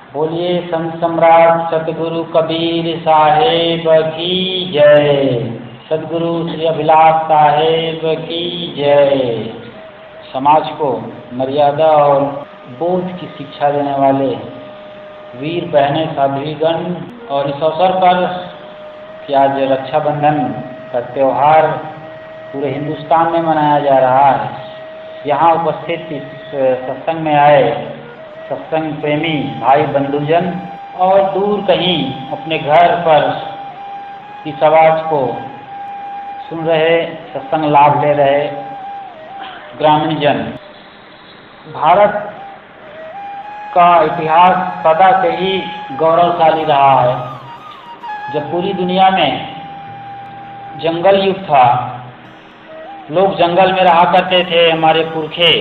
बोलिए संत सम्राट सतगुरु कबीर साहेब की जय। सतगुरु श्री अभिलाष साहेब की जय। समाज को मर्यादा और बोध की शिक्षा देने वाले वीर बहनें साध्वीगण और इस अवसर पर कि आज रक्षाबंधन का त्यौहार पूरे हिंदुस्तान में मनाया जा रहा है, यहाँ उपस्थित इस सत्संग में आए सत्संग प्रेमी भाई बंधुजन और दूर कहीं अपने घर पर इस आवाज़ को सुन रहे, सत्संग लाभ ले रहे ग्रामीण जन। भारत का इतिहास सदा से ही गौरवशाली रहा है। जब पूरी दुनिया में जंगल युग था, लोग जंगल में रहा करते थे, हमारे पुरखे,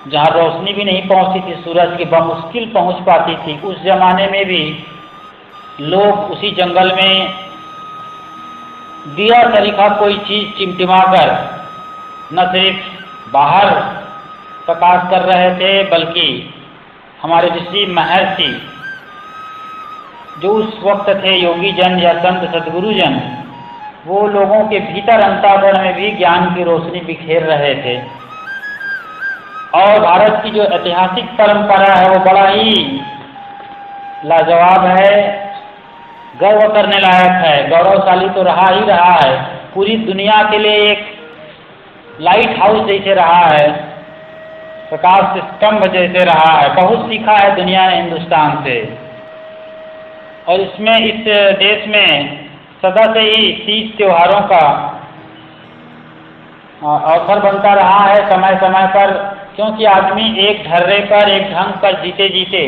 जहाँ रोशनी भी नहीं पहुँचती थी, सूरज की बमुश्किल पहुँच पाती थी, उस जमाने में भी लोग उसी जंगल में दिया तरीका कोई चीज़ चिमटिमा कर न सिर्फ बाहर प्रकाश कर रहे थे, बल्कि हमारे ऋषि महर्षि जो उस वक्त थे योगी जन या संत सद्गुरु जन, वो लोगों के भीतर अंतःकरण में भी ज्ञान की रोशनी बिखेर रहे थे। और भारत की जो ऐतिहासिक परंपरा है वो बड़ा ही लाजवाब है, गर्व करने लायक है, गौरवशाली तो रहा ही रहा है, पूरी दुनिया के लिए एक लाइट हाउस जैसे रहा है, प्रकाश स्तंभ जैसे रहा है। बहुत सीखा है दुनिया ने हिंदुस्तान से, और इसमें इस देश में सदा से ही तीज त्योहारों का अवसर बनता रहा है समय समय पर, क्योंकि आदमी एक ढर्रे पर, एक ढंग पर जीते जीते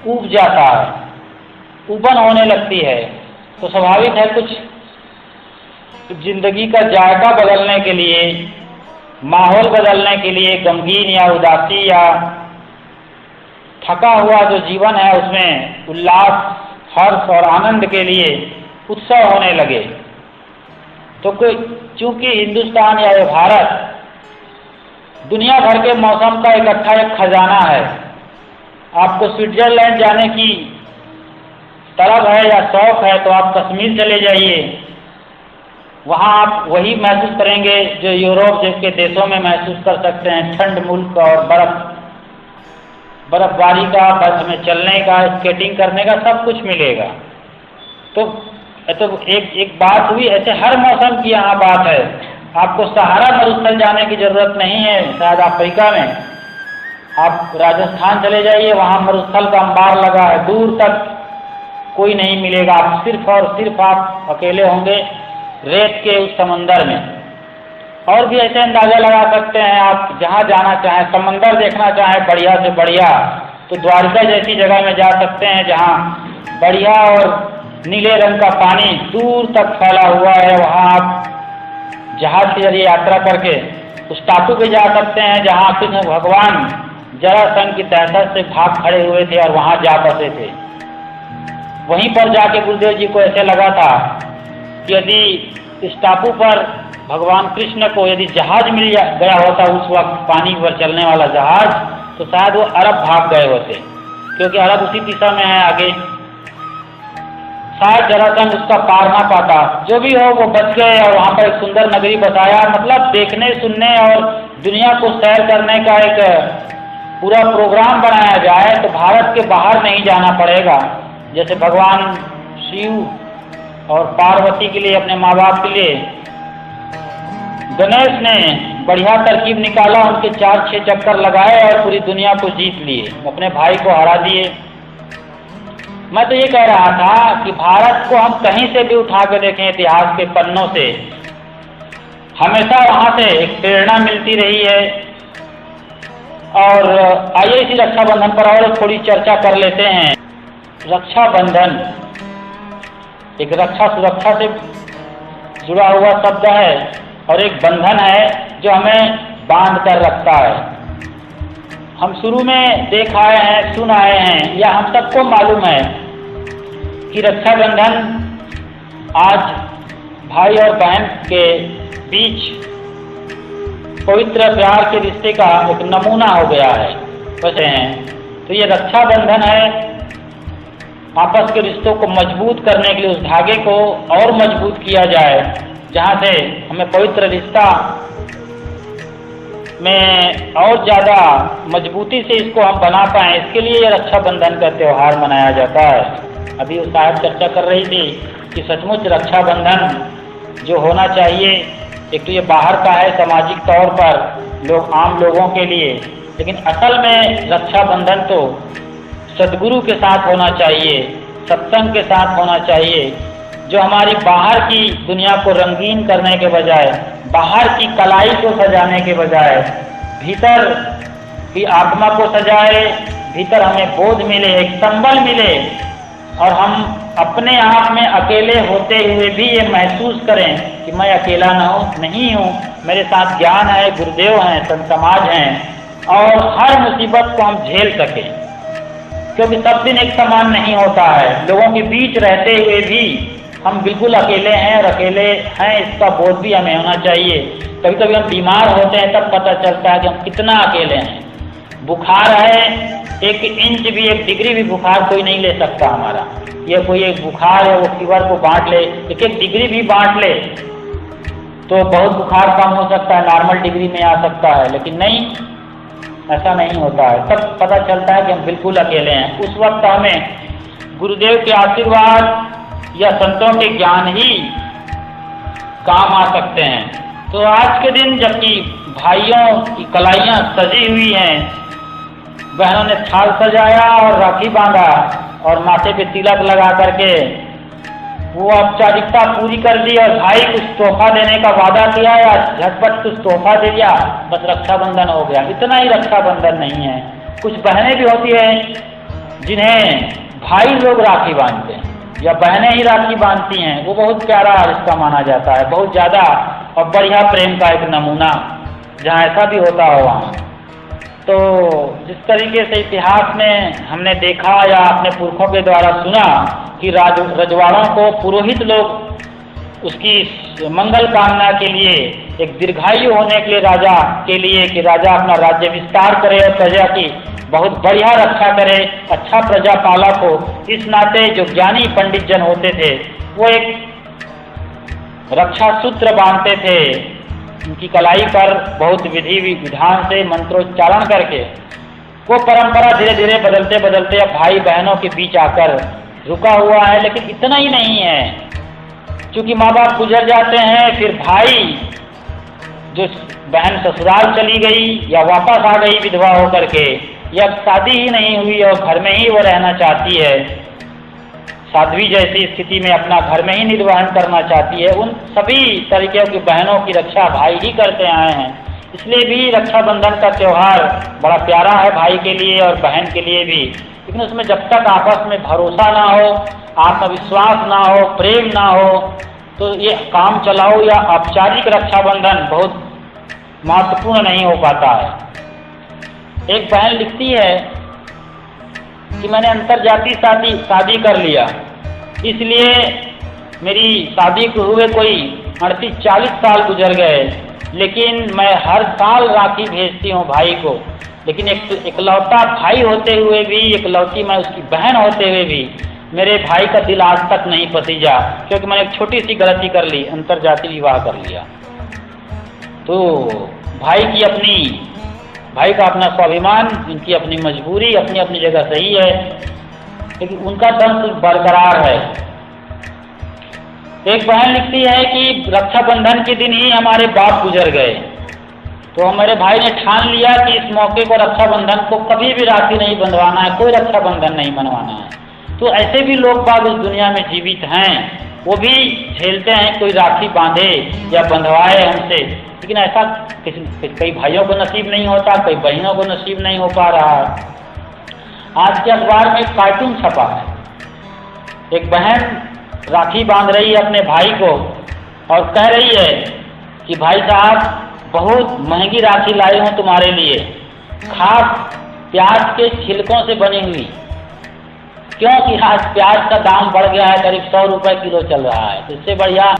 ऊब जाता है, ऊबन होने लगती है। तो स्वाभाविक है कुछ जिंदगी का जायका बदलने के लिए, माहौल बदलने के लिए, गमगीन या उदासी या थका हुआ जो जीवन है उसमें उल्लास, हर्ष और आनंद के लिए उत्सव होने लगे। तो चूंकि हिंदुस्तान या ये भारत दुनिया भर के मौसम का इकट्ठा एक खजाना है। आपको स्विट्जरलैंड जाने की तलब है या शौक है तो आप कश्मीर चले जाइए, वहाँ आप वही महसूस करेंगे जो यूरोप जैसे देशों में महसूस कर सकते हैं, ठंड मुल्क और बर्फबारी का, बर्फ में चलने का, स्केटिंग करने का सब कुछ मिलेगा। तो एक बात हुई, ऐसे हर मौसम की यहाँ बात है। आपको सहारा मरुस्थल जाने की जरूरत नहीं है, शायद अफ्रीका में आप राजस्थान चले जाइए, वहाँ मरुस्थल का अंबार लगा है, दूर तक कोई नहीं मिलेगा, आप सिर्फ और सिर्फ आप अकेले होंगे रेत के उस समंदर में। और भी ऐसे अंदाजा लगा सकते हैं, आप जहाँ जाना चाहें, समंदर देखना चाहें बढ़िया से बढ़िया, तो द्वारका जैसी जगह में जा सकते हैं जहाँ बढ़िया और नीले रंग का पानी दूर तक फैला हुआ है। वहाँ आप जहाज के जरिए यात्रा करके उस टापू पे जा सकते हैं जहाँ कृष्ण भगवान जरासंध की दहशत से भाग खड़े हुए थे और वहाँ जा बसे थे। वहीं पर जाके गुरुदेव जी को ऐसे लगा था कि यदि इस टापू पर भगवान कृष्ण को यदि जहाज मिल गया होता उस वक्त, पानी पर चलने वाला जहाज, तो शायद वो अरब भाग गए होते, क्योंकि अरब उसी दिशा में है आगे। शायद जरासंध उसका पार ना पाता। जो भी हो वो बच गए और वहाँ पर एक सुंदर नगरी बसाया। मतलब देखने, सुनने और दुनिया को सैर करने का एक पूरा प्रोग्राम बनाया जाए तो भारत के बाहर नहीं जाना पड़ेगा। जैसे भगवान शिव और पार्वती के लिए, अपने माँ बाप के लिए गणेश ने बढ़िया तरकीब निकाला, उनके 4-6 चक्कर लगाए और पूरी दुनिया को जीत लिए, अपने भाई को हरा दिए। मैं तो ये कह रहा था कि भारत को हम कहीं से भी उठा के देखें इतिहास के पन्नों से, हमेशा वहाँ से एक प्रेरणा मिलती रही है। और आइए इसी रक्षाबंधन पर और थोड़ी चर्चा कर लेते हैं। रक्षाबंधन एक रक्षा, सुरक्षा से जुड़ा हुआ शब्द है और एक बंधन है जो हमें बांध कर रखता है। हम शुरू में देख आए हैं, सुन आए हैं, या हम सबको मालूम है कि रक्षाबंधन आज भाई और बहन के बीच पवित्र प्यार के रिश्ते का एक नमूना हो गया है। वैसे हैं तो ये रक्षाबंधन है, आपस के रिश्तों को मजबूत करने के लिए उस धागे को और मजबूत किया जाए, जहाँ से हमें पवित्र रिश्ता में और ज़्यादा मजबूती से इसको हम बना पाएँ, इसके लिए ये रक्षाबंधन का त्यौहार मनाया जाता है। अभी वो साहब चर्चा कर रही थी कि सचमुच रक्षाबंधन जो होना चाहिए, एक तो ये बाहर का है सामाजिक तौर पर लोग आम लोगों के लिए, लेकिन असल में रक्षाबंधन तो सद्गुरु के साथ होना चाहिए, सत्संग के साथ होना चाहिए, जो हमारी बाहर की दुनिया को रंगीन करने के बजाय, बाहर की कलाई को सजाने के बजाय भीतर की आत्मा को सजाए, भीतर हमें बोध मिले, एक संबल मिले और हम अपने आप में अकेले होते हुए भी ये महसूस करें कि मैं अकेला नहीं हूँ, मेरे साथ ज्ञान है, गुरुदेव हैं, संत समाज हैं और हर मुसीबत को हम झेल सकें, क्योंकि सब दिन एक समान नहीं होता है। लोगों के बीच रहते हुए भी हम बिल्कुल अकेले हैं और अकेले हैं इसका बोध भी हमें होना चाहिए। कभी कभी हम बीमार होते हैं तब पता चलता है कि हम कितना अकेले हैं। बुखार है, 1 इंच भी 1 डिग्री भी बुखार कोई नहीं ले सकता हमारा, ये कोई एक बुखार है वो फीवर को बांट ले, 1 डिग्री भी बांट ले तो बहुत बुखार कम हो सकता है, नॉर्मल डिग्री में आ सकता है, लेकिन नहीं, ऐसा नहीं होता है। तब पता चलता है कि हम बिल्कुल अकेले हैं। उस वक्त हमें गुरुदेव के आशीर्वाद या संतों के ज्ञान ही काम आ सकते हैं। तो आज के दिन जबकि भाइयों की कलाइयाँ सजी हुई हैं, बहनों ने थाल सजाया और राखी बांधा और माथे पे तिलक लगा करके वो औपचारिकता पूरी कर दी और भाई कुछ तोहफा देने का वादा किया या झटपट कुछ तोहफा दे दिया, बस रक्षाबंधन हो गया। इतना ही रक्षाबंधन नहीं है। कुछ बहनें भी होती हैं जिन्हें भाई लोग राखी बांधते हैं या बहनें ही राखी बांधती हैं, वो बहुत प्यारा रिश्ता माना जाता है, बहुत ज़्यादा और बढ़िया प्रेम का एक नमूना, जहाँ ऐसा भी होता हो वहाँ। तो जिस तरीके से इतिहास में हमने देखा या अपने पुरखों के द्वारा सुना कि रजवाड़ों को पुरोहित लोग उसकी मंगल कामना के लिए, एक दीर्घायु होने के लिए राजा के लिए, कि राजा अपना राज्य विस्तार करे और प्रजा की बहुत बढ़िया रक्षा करे, अच्छा प्रजा पालक हो, इस नाते जो ज्ञानी पंडित जन होते थे वो एक रक्षा सूत्र बांधते थे, उनकी कलाई पर बहुत विधि विधान से मंत्रोच्चारण करके। वो परंपरा धीरे धीरे बदलते बदलते अब भाई बहनों के बीच आकर रुका हुआ है। लेकिन इतना ही नहीं है, क्योंकि माँ बाप गुजर जाते हैं, फिर भाई जो बहन ससुराल चली गई या वापस आ गई विधवा होकर के, या शादी ही नहीं हुई और घर में ही वो रहना चाहती है, साध्वी जैसी स्थिति में अपना घर में ही निर्वहन करना चाहती है, उन सभी तरीके की बहनों की रक्षा भाई ही करते आए हैं। इसलिए भी रक्षाबंधन का त्यौहार बड़ा प्यारा है भाई के लिए और बहन के लिए भी। लेकिन उसमें जब तक आपस में भरोसा ना हो, आत्मविश्वास ना हो, प्रेम ना हो, तो ये काम चलाओ या औपचारिक रक्षाबंधन बहुत महत्वपूर्ण नहीं हो पाता है। एक बहन लिखती है कि मैंने अंतरजातीय शादी कर लिया, इसलिए मेरी शादी को हुए कोई 38-40 साल गुजर गए, लेकिन मैं हर साल राखी भेजती हूँ भाई को। लेकिन एक इकलौता भाई होते हुए भी, इकलौती मैं उसकी बहन होते हुए भी, मेरे भाई का दिल आज तक नहीं पसीजा, क्योंकि मैंने एक छोटी सी गलती कर ली, अंतरजातीय विवाह कर लिया। तो भाई का अपना स्वाभिमान, इनकी अपनी मजबूरी अपनी अपनी जगह सही है, लेकिन उनका दम बरकरार है। एक बहन लिखती है कि रक्षाबंधन के दिन ही हमारे बाप गुजर गए, तो हमारे भाई ने ठान लिया कि इस मौके को रक्षाबंधन को कभी भी राखी नहीं बंधवाना है, कोई रक्षाबंधन नहीं मनवाना है। तो ऐसे भी लोग बाग इस दुनिया में जीवित हैं, वो भी झेलते हैं, कोई राखी बांधे या बंधवाए हमसे, लेकिन ऐसा कई भाइयों को नसीब नहीं होता, कई बहनों को नसीब नहीं हो पा रहा है। आज के अखबार में एक कार्टून छपा है, एक बहन राखी बांध रही है अपने भाई को और कह रही है कि भाई साहब बहुत महंगी राखी लाई हूँ तुम्हारे लिए, खास प्याज के छिलकों से बनी हुई, क्योंकि आज प्याज का दाम बढ़ गया है, करीब 100 रुपये किलो चल रहा है। इससे बढ़िया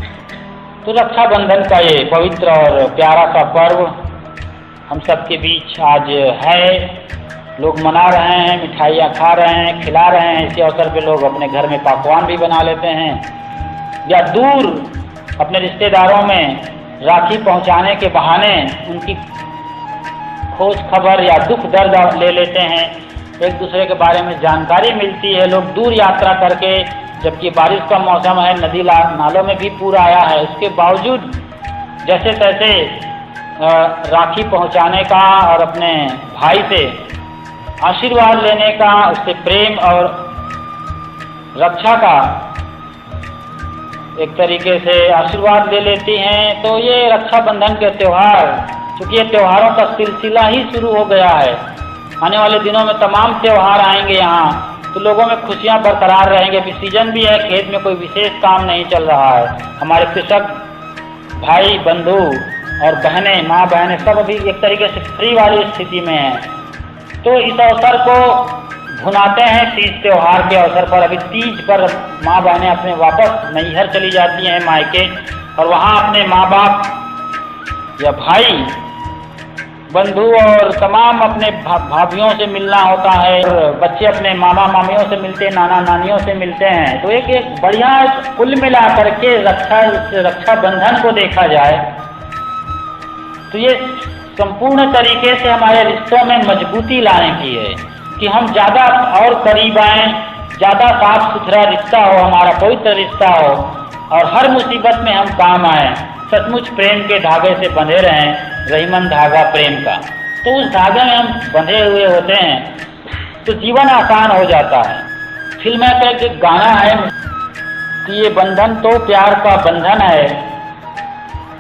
तो रक्षाबंधन का ये पवित्र और प्यारा सा पर्व हम सबके बीच आज है। लोग मना रहे हैं, मिठाइयाँ खा रहे हैं, खिला रहे हैं। इसी अवसर पे लोग अपने घर में पकवान भी बना लेते हैं, या दूर अपने रिश्तेदारों में राखी पहुंचाने के बहाने उनकी खोज खबर या दुख दर्द ले लेते हैं, एक दूसरे के बारे में जानकारी मिलती है। लोग दूर यात्रा करके, जबकि बारिश का मौसम है, नदी नालों में भी पूर आया है, उसके बावजूद जैसे तैसे राखी पहुंचाने का और अपने भाई से आशीर्वाद लेने का, उससे प्रेम और रक्षा का एक तरीके से आशीर्वाद ले लेती हैं। तो ये रक्षाबंधन के त्यौहार, चूँकि ये त्योहारों का सिलसिला ही शुरू हो गया है, आने वाले दिनों में तमाम त्यौहार आएंगे यहाँ, तो लोगों में खुशियाँ बरकरार रहेंगे। अभी सीजन भी है, खेत में कोई विशेष काम नहीं चल रहा है। हमारे कृषक भाई बंधु और बहनें, माँ बहनें सब अभी एक तरीके से फ्री वाली स्थिति में हैं। तो इस अवसर को भुनाते हैं तीज त्यौहार के अवसर पर। अभी तीज पर माँ बहनें अपने वापस नैहर चली जाती हैं मायके, और वहाँ अपने माँ बाप या भाई बंधु और तमाम अपने भाभियों से मिलना होता है, और बच्चे अपने मामा मामियों से मिलते हैं, नाना नानियों से मिलते हैं। तो एक बढ़िया कुल मिला करके रक्षाबंधन को देखा जाए तो ये संपूर्ण तरीके से हमारे रिश्तों में मजबूती लाने की है कि हम ज़्यादा और करीब आएँ, ज़्यादा साफ सुथरा रिश्ता हो, हमारा पवित्र रिश्ता हो, और हर मुसीबत में हम काम आएँ, सचमुच प्रेम के धागे से बंधे रहें, रहीमन धागा प्रेम का। तो उस धागे में हम बंधे हुए होते हैं तो जीवन आसान हो जाता है। फिल्म का एक गाना है कि ये बंधन तो प्यार का बंधन है,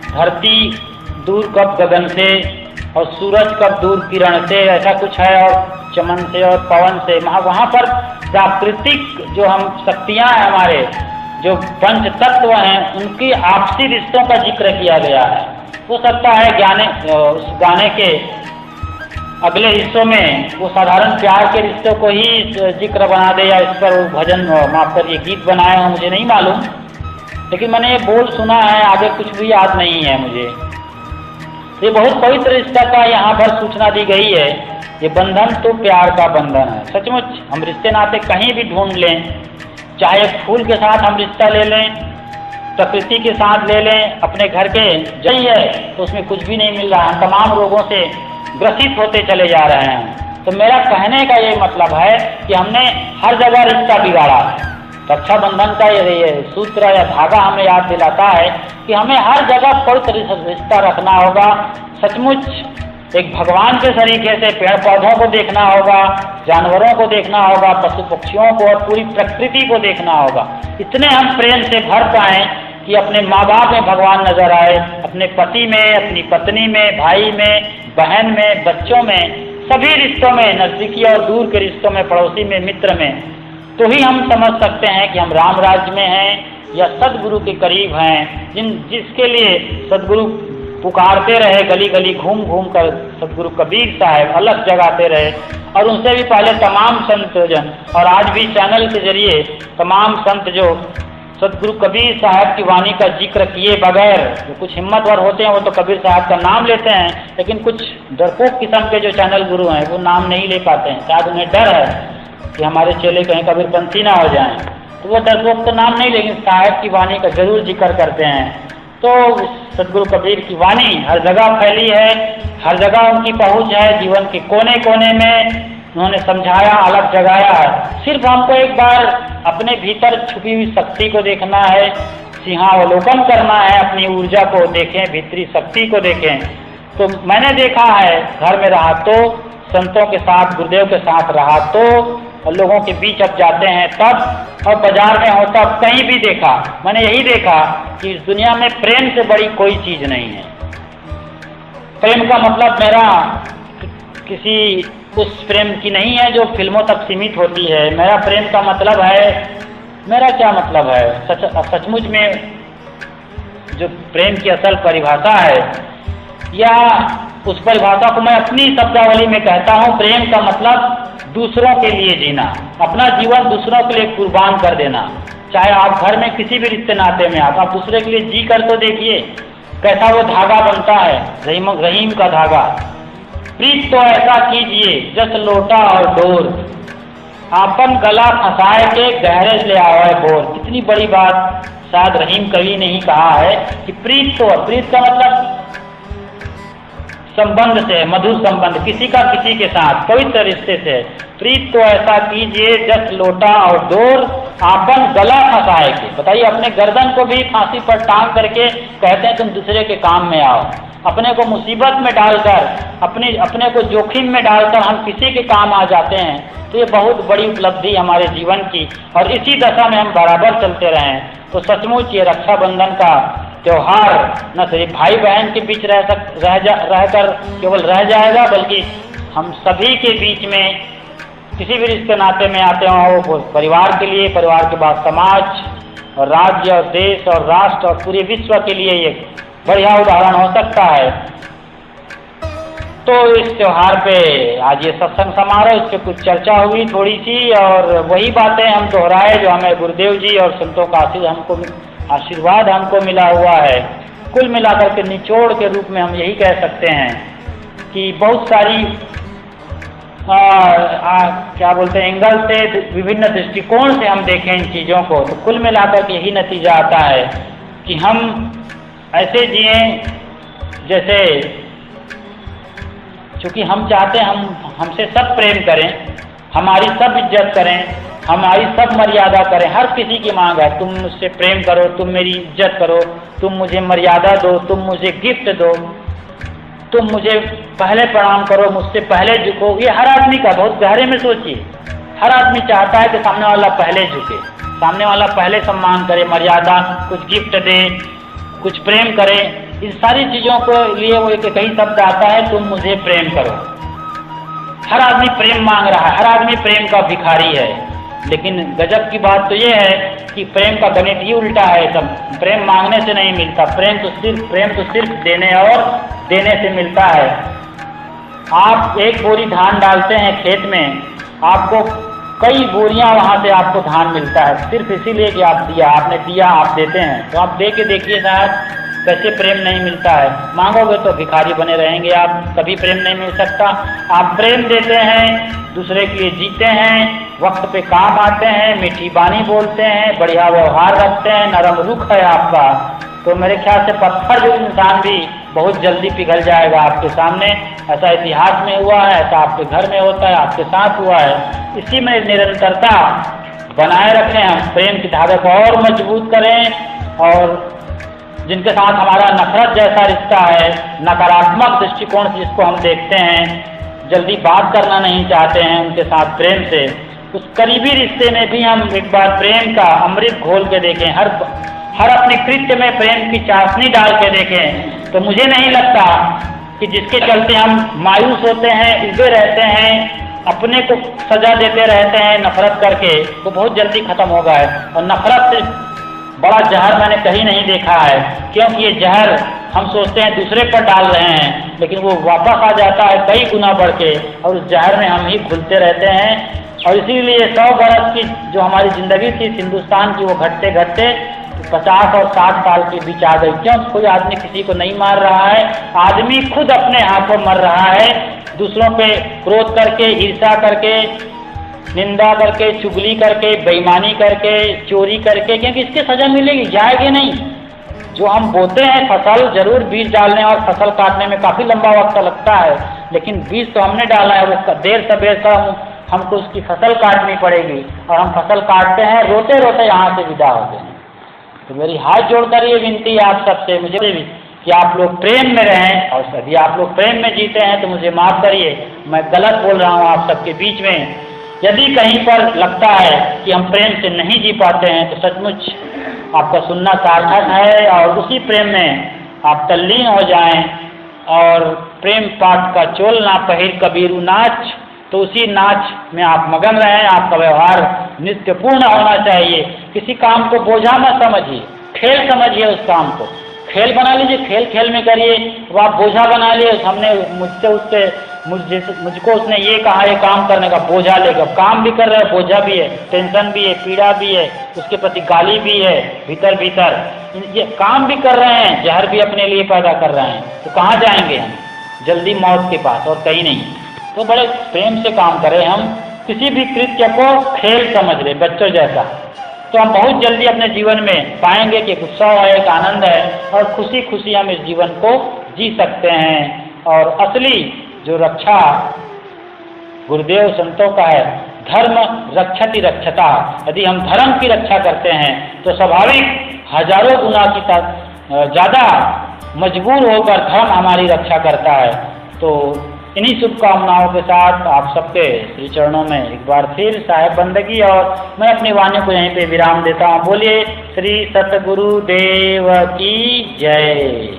धरती दूर कब गगन से और सूरज कब दूर किरण से, ऐसा कुछ है, और चमन से और पवन से। वहाँ पर प्राकृतिक जो हम शक्तियाँ हैं, हमारे जो पंच तत्व हैं, उनकी आपसी रिश्तों का जिक्र किया गया है। हो सकता है उस गाने के अगले हिस्सों में वो साधारण प्यार के रिश्तों को ही जिक्र बना दे, या इस पर वो भजन माफ कर ये गीत बनाए हो, मुझे नहीं मालूम, लेकिन मैंने ये बोल सुना है, आगे कुछ भी याद नहीं है मुझे। ये बहुत पवित्र रिश्ता का यहाँ पर सूचना दी गई है। ये बंधन तो प्यार का बंधन है। सचमुच हम रिश्ते नाते कहीं भी ढूंढ लें, चाहे फूल के साथ हम रिश्ता ले लें, प्रकृति के साथ ले लें, अपने घर के जई है तो उसमें कुछ भी नहीं मिल रहा है, तमाम रोगों से ग्रसित होते चले जा रहे हैं। तो मेरा कहने का ये मतलब है कि हमने हर जगह रिश्ता बिगाड़ा है। रक्षाबंधन का ये सूत्र या धागा हमें याद दिलाता है कि हमें हर जगह पवित्र रिश्ता रखना होगा। सचमुच एक भगवान के तरीके से पेड़ पौधों को देखना होगा, जानवरों को देखना होगा, पशु पक्षियों को और पूरी प्रकृति को देखना होगा। इतने हम प्रेम से भर पाएँ कि अपने माँ बाप में भगवान नजर आए, अपने पति में, अपनी पत्नी में, भाई में, बहन में, बच्चों में, सभी रिश्तों में, नज़दीकी और दूर के रिश्तों में, पड़ोसी में, मित्र में, तो ही हम समझ सकते हैं कि हम राम राज्य में हैं या सदगुरु के करीब हैं। जिसके लिए सदगुरु पुकारते रहे, गली गली घूम घूम कर सदगुरु कबीर साहब अलग जगाते रहे, और उनसे भी पहले तमाम संत जन, और आज भी चैनल के जरिए तमाम संत जो सदगुरु कबीर साहब की वाणी का जिक्र किए बगैर, जो कुछ हिम्मतवर होते हैं वो तो कबीर साहब का नाम लेते हैं, लेकिन कुछ डरपोक किस्म के जो चैनल गुरु हैं वो नाम नहीं ले पाते हैं। शायद उन्हें डर है कि हमारे चेले कहीं कबीरपंथी ना हो जाएं, तो वो डरपोक तो नाम नहीं, लेकिन साहब की वाणी का जरूर जिक्र करते हैं। तो सदगुरु कबीर की वाणी हर जगह फैली है, हर जगह उनकी पहुँच है, जीवन के कोने कोने में उन्होंने समझाया, अलग जगाया है। सिर्फ हमको एक बार अपने भीतर छुपी हुई शक्ति को देखना है, सिंहावलोकन करना है, अपनी ऊर्जा को देखें, भीतरी शक्ति को देखें। तो मैंने देखा है, घर में रहा तो, संतों के साथ, गुरुदेव के साथ रहा तो, और लोगों के बीच अब जाते हैं तब, और बाजार में हो तब, कहीं भी देखा, मैंने यही देखा कि इस दुनिया में प्रेम से बड़ी कोई चीज़ नहीं है। प्रेम का मतलब मेरा किसी उस प्रेम की नहीं है जो फिल्मों तक सीमित होती है। मेरा प्रेम का मतलब है, मेरा क्या मतलब है, सचमुच में जो प्रेम की असल परिभाषा है, या उस परिभाषा को मैं अपनी शब्दावली में कहता हूँ, प्रेम का मतलब दूसरों के लिए जीना, अपना जीवन दूसरों के लिए कुर्बान कर देना। चाहे आप घर में किसी भी रिश्ते नाते में आप दूसरे के लिए जी कर तो देखिए कैसा वो धागा बनता है, रहीम का धागा। प्रीत तो ऐसा कीजिए जस लोटा और डोर, आपन गला फंसाए के गहरे ले आवे बोर। कितनी बड़ी बात शायद रहीम कवि ने ही कहा है कि प्रीत तो, प्रीत का मतलब संबंध से, मधुर संबंध, किसी का किसी के साथ पवित्र रिश्ते से। प्रीत तो ऐसा कीजिए जस लोटा और डोर, आपन गला फंसाए के। बताइए, अपने गर्दन को भी फांसी पर टांग करके कहते हैं तुम दूसरे के काम में आओ। अपने को मुसीबत में डालकर, अपने को जोखिम में डालकर हम किसी के काम आ जाते हैं, तो ये बहुत बड़ी उपलब्धि हमारे जीवन की, और इसी दशा में हम बराबर चलते रहें तो सचमुच ये रक्षाबंधन का त्योहार न सिर्फ भाई बहन के बीच रहकर केवल रह जाएगा, बल्कि हम सभी के बीच में किसी भी रिश्ते नाते में आते हों, वो परिवार के लिए, परिवार के बाद समाज और राज्य और देश और राष्ट्र और पूरे विश्व के लिए एक बढ़िया उदाहरण हो सकता है। तो इस त्योहार पे आज ये सत्संग समारोह, इस पर कुछ चर्चा हुई थोड़ी सी, और वही बातें हम दोहराए जो हमें गुरुदेव जी और संतों का आशीर्वाद हमको मिला हुआ है। कुल मिलाकर के निचोड़ के रूप में हम यही कह सकते हैं कि बहुत सारी क्या बोलते हैं, एंगल से, विभिन्न दृष्टिकोण से हम देखें इन चीज़ों को, तो कुल मिलाकर के यही नतीजा आता है कि हम ऐसे जिए जैसे, चूँकि हम चाहते हैं हमसे सब प्रेम करें, हमारी सब इज्जत करें, हमारी सब मर्यादा करें। हर किसी की मांग है, तुम मुझसे प्रेम करो, तुम मेरी इज्जत करो, तुम मुझे मर्यादा दो, तुम मुझे गिफ्ट दो, तुम मुझे पहले प्रणाम करो, मुझसे पहले झुको। ये हर आदमी का, बहुत गहरे में सोचिए, हर आदमी चाहता है कि सामने वाला पहले झुके, सामने वाला पहले सम्मान करे, मर्यादा, कुछ गिफ्ट दे, कुछ प्रेम करे। इन सारी चीज़ों को लिए वो एक ही शब्द आता है, तुम मुझे प्रेम करो। हर आदमी प्रेम मांग रहा है, हर आदमी प्रेम का भिखारी है। लेकिन गजब की बात तो ये है कि प्रेम का गणित ही उल्टा है सब। प्रेम मांगने से नहीं मिलता, प्रेम तो सिर्फ देने और देने से मिलता है। आप एक बोरी धान डालते हैं खेत में, आपको कई बोरियां वहां से आपको धान मिलता है, सिर्फ इसीलिए कि आपने दिया, आप देते हैं। तो आप दे के देखिए साहब कैसे प्रेम नहीं मिलता है। मांगोगे तो भिखारी बने रहेंगे आप, कभी प्रेम नहीं मिल सकता। आप प्रेम देते हैं, दूसरे के लिए जीते हैं, वक्त पे काम आते हैं, मीठी बानी बोलते हैं, बढ़िया व्यवहार रखते हैं, नरम रुख है आपका, तो मेरे ख्याल से पत्थर जो इंसान भी बहुत जल्दी पिघल जाएगा आपके सामने। ऐसा इतिहास में हुआ है, ऐसा आपके घर में होता है, आपके साथ हुआ है। इसी में निरंतरता बनाए रखें, हम प्रेम की धागे को और मजबूत करें, और जिनके साथ हमारा नफरत जैसा रिश्ता है, नकारात्मक दृष्टिकोण से जिसको हम देखते हैं, जल्दी बात करना नहीं चाहते हैं उनके साथ प्रेम से, उस करीबी रिश्ते में भी हम एक बार प्रेम का अमृत घोल के देखें, हर अपने कृत्य में प्रेम की चाशनी डाल के देखें। तो मुझे नहीं लगता कि जिसके चलते हम मायूस होते हैं, उलझे रहते हैं, अपने को सजा देते रहते हैं नफरत करके, वो बहुत जल्दी खत्म होगा है। और नफरत से बड़ा जहर मैंने कहीं नहीं देखा है, क्योंकि ये जहर हम सोचते हैं दूसरे पर डाल रहे हैं, लेकिन वो वापस आ जाता है कई गुना बढ़ के, और उस जहर में हम ही घुलते रहते हैं। और इसीलिए 100 बरस की जो हमारी ज़िंदगी थी हिंदुस्तान की, वो घटते घटते 50 और 60 साल के बीच आ गई। क्यों? कोई आदमी किसी को नहीं मार रहा है, आदमी खुद अपने हाथों मर रहा है, दूसरों पे क्रोध करके, ईर्ष्या करके, निंदा करके, चुगली करके, बेईमानी करके, चोरी करके, क्योंकि इसकी सजा मिलेगी, जाएगी नहीं। जो हम बोते हैं फसल, जरूर बीज डालने और फसल काटने में काफ़ी लंबा वक्त लगता है, लेकिन बीज तो हमने डाला है, वो देर सवेर हमको उसकी फसल काटनी पड़ेगी, और हम फसल काटते हैं, रोते रोते यहाँ से विदा होते हैं। तो मेरी हाथ जोड़कर ये विनती है आप सबसे, मुझे भी, कि आप लोग प्रेम में रहें, और यदि आप लोग प्रेम में जीते हैं तो मुझे माफ़ करिए, मैं गलत बोल रहा हूँ आप सबके बीच में। यदि कहीं पर लगता है कि हम प्रेम से नहीं जी पाते हैं, तो सचमुच आपका सुनना सार्थक है, और उसी प्रेम में आप तल्लीन हो जाएं, और प्रेम पाठ का चोल ना पहिर कबीरू नाच, तो उसी नाच में आप मगन रहें। आपका व्यवहार नित्यपूर्ण होना चाहिए, किसी काम को बोझा मत समझिए, खेल समझिए उस काम को, खेल बना लीजिए, खेल खेल में करिए। वो आप बोझा बना लिए, हमने मुझको उसने ये कहा ये काम करने का, बोझा लेकर काम भी कर रहे हैं, बोझा भी है, टेंशन भी है, पीड़ा भी है, उसके प्रति गाली भी है, भीतर भीतर ये काम भी कर रहे हैं, जहर भी अपने लिए पैदा कर रहे हैं। तो कहाँ जाएंगे हम? जल्दी मौत के पास और कहीं नहीं। तो बड़े प्रेम से काम करें, हम किसी भी कृत्य को खेल समझ ले बच्चों जैसा, तो हम बहुत जल्दी अपने जीवन में पाएंगे कि उत्साह है, एक आनंद है और खुशी खुशी हम इस जीवन को जी सकते हैं। और असली जो रक्षा गुरुदेव संतों का है, धर्म रक्षति रक्षता, यदि हम धर्म की रक्षा करते हैं तो स्वाभाविक हजारों गुना की ज़्यादा मजबूर होकर धर्म हमारी रक्षा करता है। तो इन्हीं शुभकामनाओं के साथ आप सबके श्री चरणों में एक बार फिर साहेब बंदगी, और मैं अपनी वाणी को यहीं पे विराम देता हूँ। बोलिए श्री सतगुरु देव की जय।